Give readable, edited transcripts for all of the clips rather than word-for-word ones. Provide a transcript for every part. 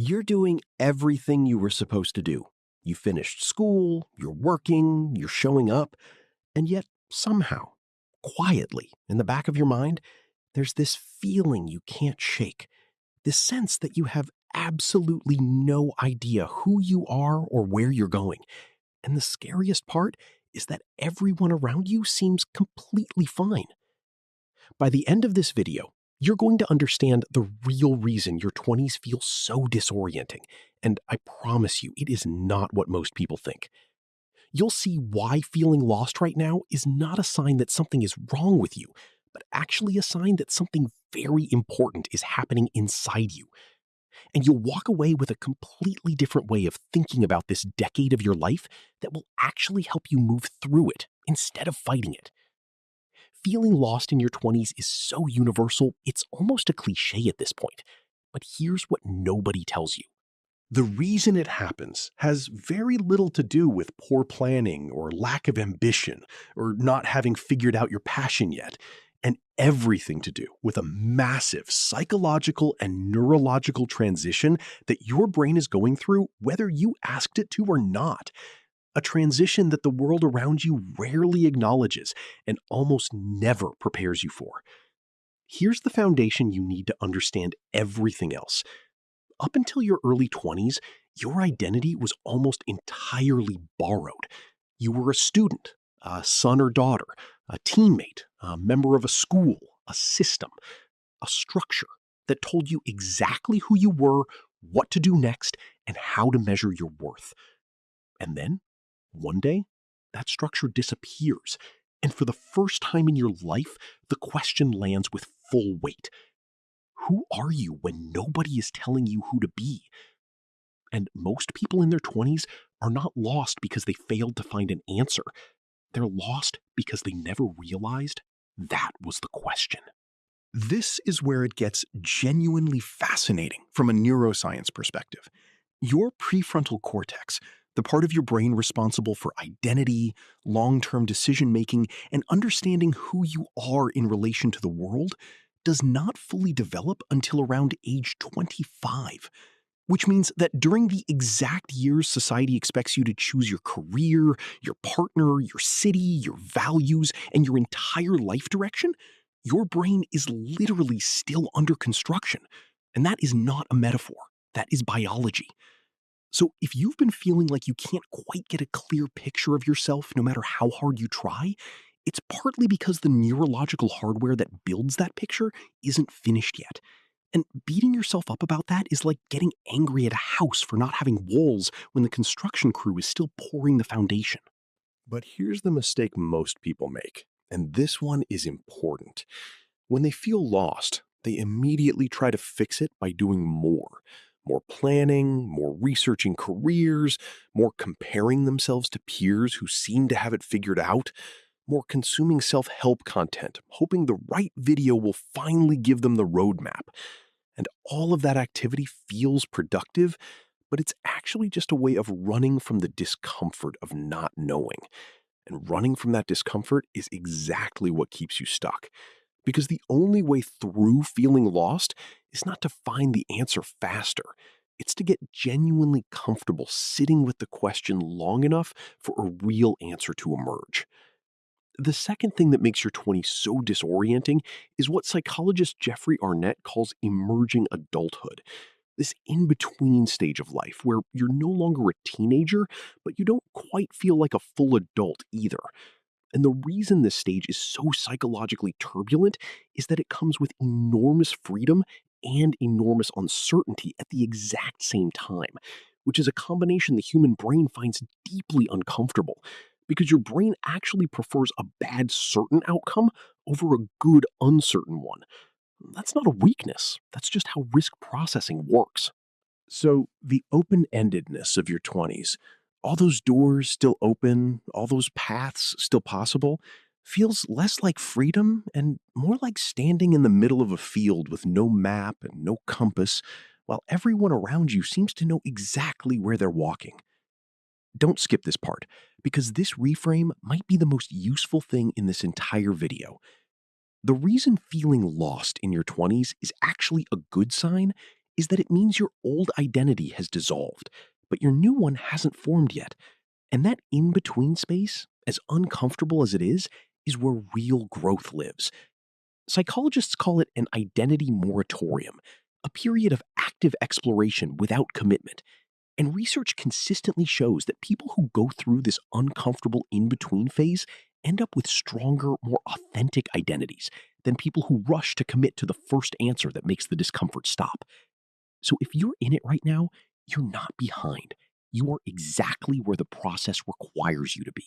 You're doing everything you were supposed to do. You finished school, you're working, you're showing up, and yet somehow, quietly, in the back of your mind, there's this feeling you can't shake, this sense that you have absolutely no idea who you are or where you're going. And the scariest part is that everyone around you seems completely fine. By the end of this video, you're going to understand the real reason your 20s feel so disorienting, and I promise you, it is not what most people think. You'll see why feeling lost right now is not a sign that something is wrong with you, but actually a sign that something very important is happening inside you. And you'll walk away with a completely different way of thinking about this decade of your life that will actually help you move through it instead of fighting it. Feeling lost in your 20s is so universal, it's almost a cliche at this point. But here's what nobody tells you. The reason it happens has very little to do with poor planning or lack of ambition or not having figured out your passion yet, and everything to do with a massive psychological and neurological transition that your brain is going through whether you asked it to or not. A transition that the world around you rarely acknowledges and almost never prepares you for. Here's the foundation you need to understand everything else. Up until your early 20s, your identity was almost entirely borrowed. You were a student, a son or daughter, a teammate, a member of a school, a system, a structure that told you exactly who you were, what to do next, and how to measure your worth. And then, one day, that structure disappears, and for the first time in your life, the question lands with full weight. Who are you when nobody is telling you who to be? And most people in their 20s are not lost because they failed to find an answer. They're lost because they never realized that was the question. This is where it gets genuinely fascinating from a neuroscience perspective. Your prefrontal cortex, the part of your brain responsible for identity, long-term decision-making, and understanding who you are in relation to the world, does not fully develop until around age 25, which means that during the exact years society expects you to choose your career, your partner, your city, your values, and your entire life direction, your brain is literally still under construction. And that is not a metaphor. That is biology. So if you've been feeling like you can't quite get a clear picture of yourself no matter how hard you try, it's partly because the neurological hardware that builds that picture isn't finished yet. And beating yourself up about that is like getting angry at a house for not having walls when the construction crew is still pouring the foundation. But here's the mistake most people make, and this one is important. When they feel lost, they immediately try to fix it by doing more. More planning, more researching careers, more comparing themselves to peers who seem to have it figured out, more consuming self-help content, hoping the right video will finally give them the roadmap. And all of that activity feels productive, but it's actually just a way of running from the discomfort of not knowing. And running from that discomfort is exactly what keeps you stuck. Because the only way through feeling lost is not to find the answer faster. It's to get genuinely comfortable sitting with the question long enough for a real answer to emerge. The second thing that makes your 20s so disorienting is what psychologist Jeffrey Arnett calls emerging adulthood. This in-between stage of life where you're no longer a teenager, but you don't quite feel like a full adult either. And the reason this stage is so psychologically turbulent is that it comes with enormous freedom and enormous uncertainty at the exact same time, which is a combination the human brain finds deeply uncomfortable because your brain actually prefers a bad certain outcome over a good uncertain one. That's not a weakness. That's just how risk processing works. So, the open-endedness of your 20s, all those doors still open, all those paths still possible, feels less like freedom and more like standing in the middle of a field with no map and no compass, while everyone around you seems to know exactly where they're walking. Don't skip this part, because this reframe might be the most useful thing in this entire video. The reason feeling lost in your 20s is actually a good sign is that it means your old identity has dissolved, but your new one hasn't formed yet. And that in-between space, as uncomfortable as it is where real growth lives. Psychologists call it an identity moratorium, a period of active exploration without commitment. And research consistently shows that people who go through this uncomfortable in-between phase end up with stronger, more authentic identities than people who rush to commit to the first answer that makes the discomfort stop. So if you're in it right now, you're not behind. You are exactly where the process requires you to be.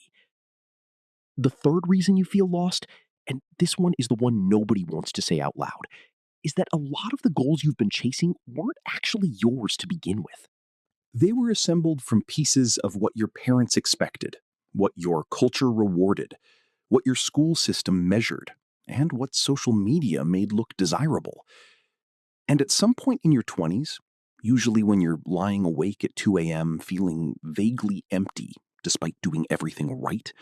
The third reason you feel lost, and this one is the one nobody wants to say out loud, is that a lot of the goals you've been chasing weren't actually yours to begin with. They were assembled from pieces of what your parents expected, what your culture rewarded, what your school system measured, and what social media made look desirable. And at some point in your 20s, usually when you're lying awake at 2 a.m. feeling vaguely empty despite doing everything right,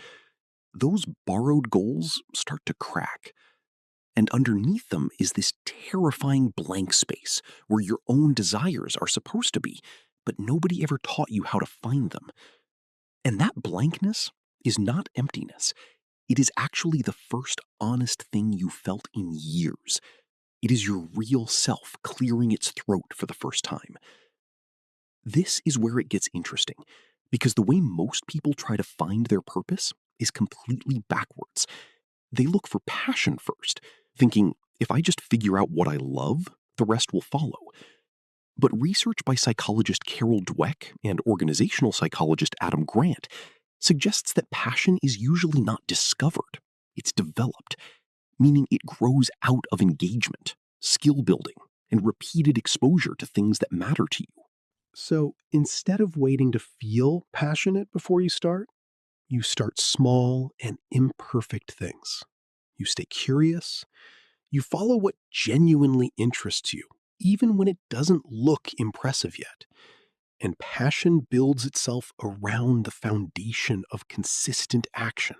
those borrowed goals start to crack. And underneath them is this terrifying blank space where your own desires are supposed to be, but nobody ever taught you how to find them. And that blankness is not emptiness. It is actually the first honest thing you felt in years. It is your real self clearing its throat for the first time. This is where it gets interesting, because the way most people try to find their purpose is completely backwards. They look for passion first, thinking, if I just figure out what I love, the rest will follow. But research by psychologist Carol Dweck and organizational psychologist Adam Grant suggests that passion is usually not discovered, it's developed, meaning it grows out of engagement, skill building, and repeated exposure to things that matter to you. So instead of waiting to feel passionate before you start small and imperfect things. You stay curious. You follow what genuinely interests you, even when it doesn't look impressive yet. And passion builds itself around the foundation of consistent action.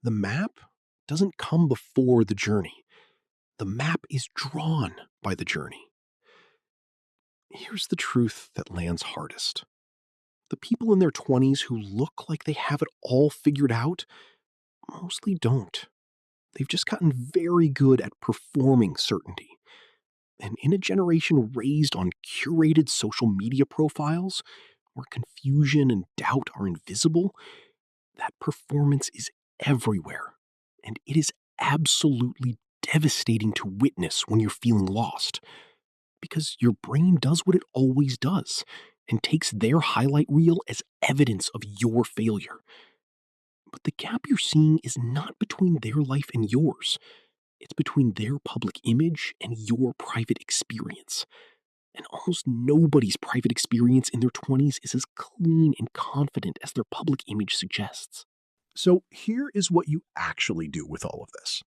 The map doesn't come before the journey. The map is drawn by the journey. Here's the truth that lands hardest. The people in their 20s who look like they have it all figured out mostly don't. They've just gotten very good at performing certainty. And in a generation raised on curated social media profiles, where confusion and doubt are invisible, that performance is everywhere. And it is absolutely devastating to witness when you're feeling lost. Because your brain does what it always does and takes their highlight reel as evidence of your failure. But the gap you're seeing is not between their life and yours. It's between their public image and your private experience. And almost nobody's private experience in their 20s is as clean and confident as their public image suggests. So here is what you actually do with all of this.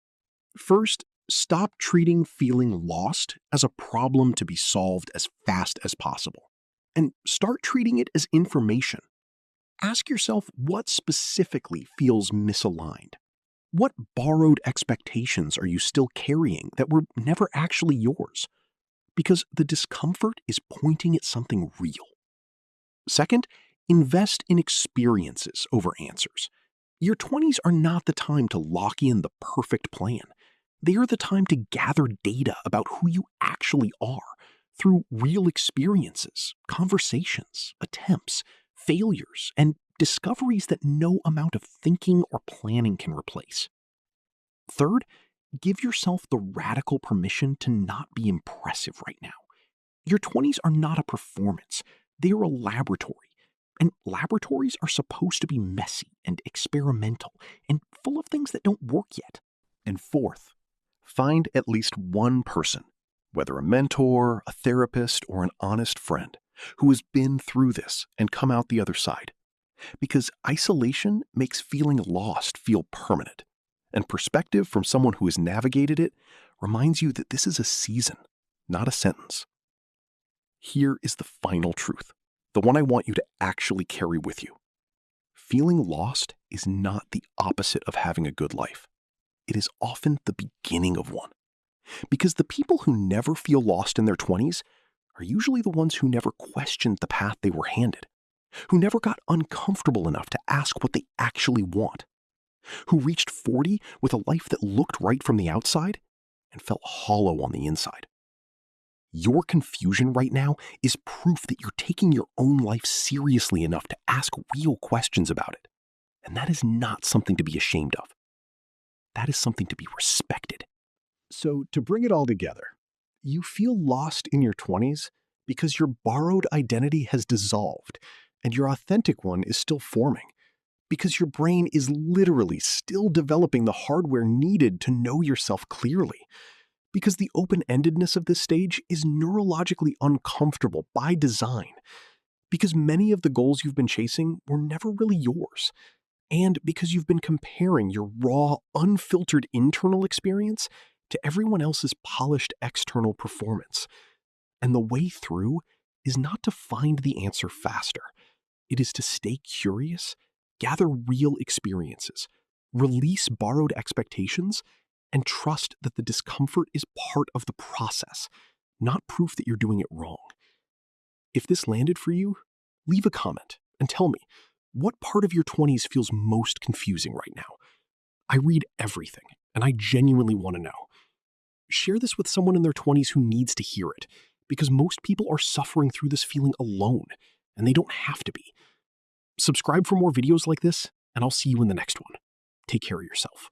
First, stop treating feeling lost as a problem to be solved as fast as possible. And start treating it as information. Ask yourself what specifically feels misaligned. What borrowed expectations are you still carrying that were never actually yours? Because the discomfort is pointing at something real. Second, invest in experiences over answers. Your 20s are not the time to lock in the perfect plan. They are the time to gather data about who you actually are through real experiences, conversations, attempts, failures, and discoveries that no amount of thinking or planning can replace. Third, give yourself the radical permission to not be impressive right now. Your 20s are not a performance. They are a laboratory. And laboratories are supposed to be messy and experimental and full of things that don't work yet. And fourth, find at least one person, whether a mentor, a therapist, or an honest friend, who has been through this and come out the other side. Because isolation makes feeling lost feel permanent, and perspective from someone who has navigated it reminds you that this is a season, not a sentence. Here is the final truth, the one I want you to actually carry with you. Feeling lost is not the opposite of having a good life. It is often the beginning of one. Because the people who never feel lost in their 20s are usually the ones who never questioned the path they were handed, who never got uncomfortable enough to ask what they actually want, who reached 40 with a life that looked right from the outside and felt hollow on the inside. Your confusion right now is proof that you're taking your own life seriously enough to ask real questions about it. And that is not something to be ashamed of. That is something to be respected. So, to bring it all together, you feel lost in your 20s because your borrowed identity has dissolved and your authentic one is still forming, because your brain is literally still developing the hardware needed to know yourself clearly, because the open-endedness of this stage is neurologically uncomfortable by design, because many of the goals you've been chasing were never really yours, and because you've been comparing your raw, unfiltered internal experience to everyone else's polished external performance. And the way through is not to find the answer faster. It is to stay curious, gather real experiences, release borrowed expectations, and trust that the discomfort is part of the process, not proof that you're doing it wrong. If this landed for you, leave a comment and tell me, what part of your 20s feels most confusing right now? I read everything, and I genuinely want to know. Share this with someone in their 20s who needs to hear it, because most people are suffering through this feeling alone, and they don't have to be. Subscribe for more videos like this, and I'll see you in the next one. Take care of yourself.